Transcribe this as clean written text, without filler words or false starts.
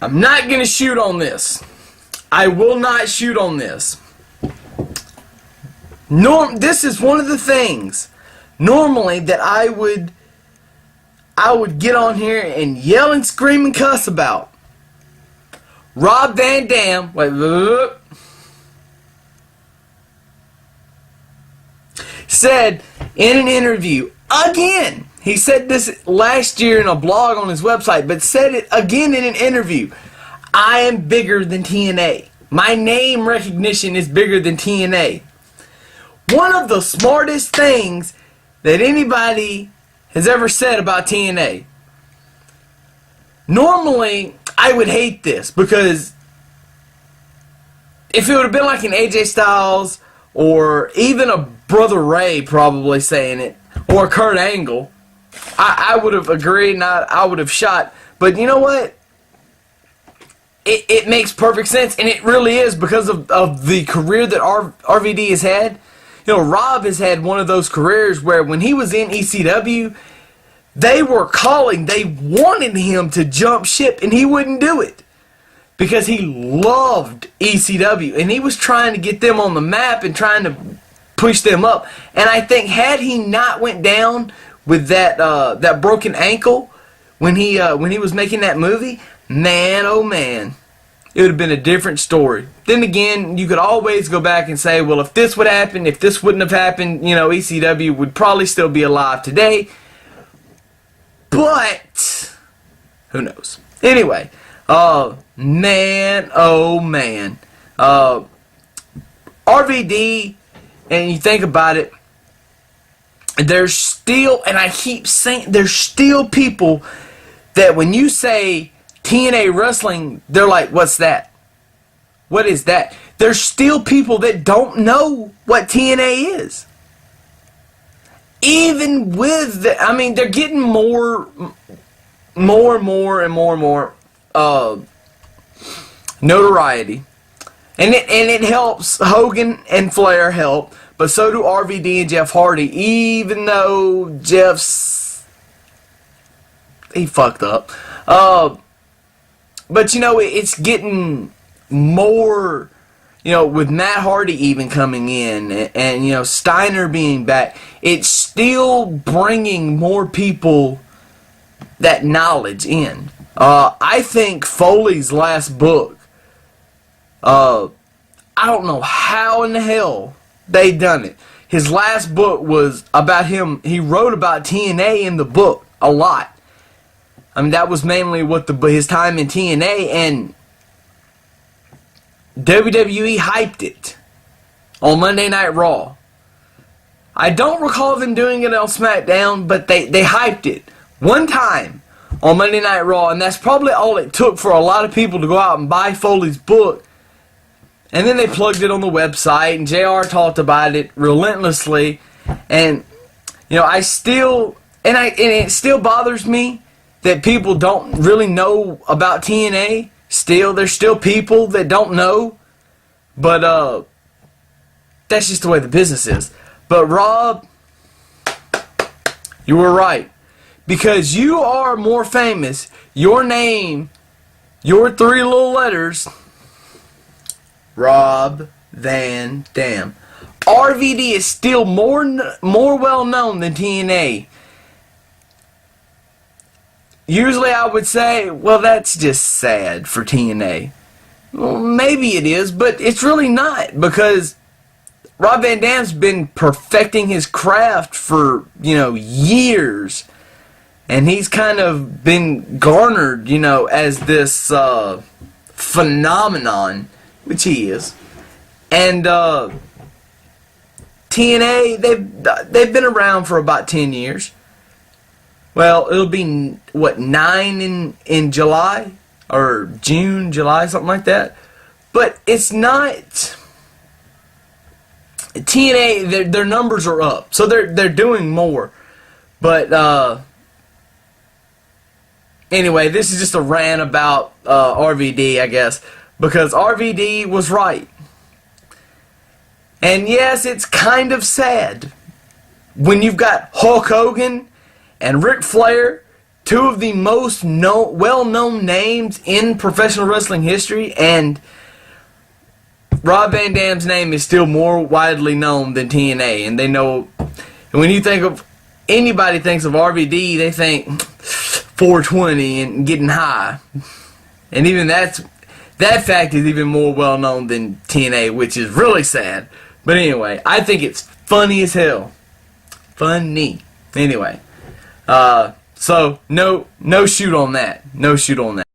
I'm not going to shoot on this. I will not shoot on this. This is one of the things normally that I would get on here and yell and scream and cuss about. Rob Van Dam, said in an interview, again, he said this last year in a blog on his website, but said it again in an interview, I am bigger than TNA. My name recognition is bigger than TNA. One of the smartest things that anybody has ever said about TNA. Normally, I would hate this because if it would have been like an AJ Styles or even a Brother Ray probably saying it, or Kurt Angle, I would have agreed and I would have shot. But you know what? It makes perfect sense, and it really is because of the career that RVD has had. You know, Rob has had one of those careers where when he was in ECW, they were calling, they wanted him to jump ship, and he wouldn't do it because he loved ECW, and he was trying to get them on the map and trying to push them up. And I think had he not went down with that broken ankle when he was making that movie, man, oh man, it would have been a different story. Then again, you could always go back and say, well, if this would happen, if this wouldn't have happened, you know, ECW would probably still be alive today. But who knows? Anyway, man, oh man, RVD, and you think about it, there's still, and I keep saying, there's still people that when you say TNA wrestling, they're like, what's that? What is that? There's still people that don't know what TNA is. Even with the, I mean, they're getting more notoriety, and it helps. Hogan and Flair help, but so do RVD and Jeff Hardy. Even though he fucked up. But, you know, it's getting more, you know, with Matt Hardy even coming in and, you know, Steiner being back, it's still bringing more people that knowledge in. I think Foley's last book, I don't know how in the hell they done it. His last book was about him. He wrote about TNA in the book a lot. I mean, that was mainly what his time in TNA, and WWE hyped it on Monday Night Raw. I don't recall them doing it on SmackDown, but they hyped it one time on Monday Night Raw, and that's probably all it took for a lot of people to go out and buy Foley's book. And then they plugged it on the website, and JR talked about it relentlessly. And, you know, it still bothers me that people don't really know about TNA. There's still people that don't know. But, that's just the way the business is. But, Rob, you were right. Because you are more famous. Your name, your three little letters, Rob Van Dam. RVD is still more well known than TNA. Usually I would say, well, that's just sad for TNA. Well, maybe it is, but it's really not, because Rob Van Dam's been perfecting his craft for, you know, years. And he's kind of been garnered, you know, as this phenomenon, which he is. And TNA, they've been around for about 10 years. Well, it'll be, what, 9 in July? Or June, July, something like that. But it's not... TNA, their numbers are up. So they're doing more. But, anyway, this is just a rant about RVD, I guess. Because RVD was right. And yes, it's kind of sad when you've got Hulk Hogan and Ric Flair two of the most well-known names in professional wrestling history, and Rob Van Dam's name is still more widely known than TNA, and they know. And when you think of anybody thinks of RVD, they think 420 and getting high, and even that fact is even more well known than TNA, which is really sad. But anyway, I think it's funny as hell. Funny. Anyway, so no shoot on that. No shoot on that.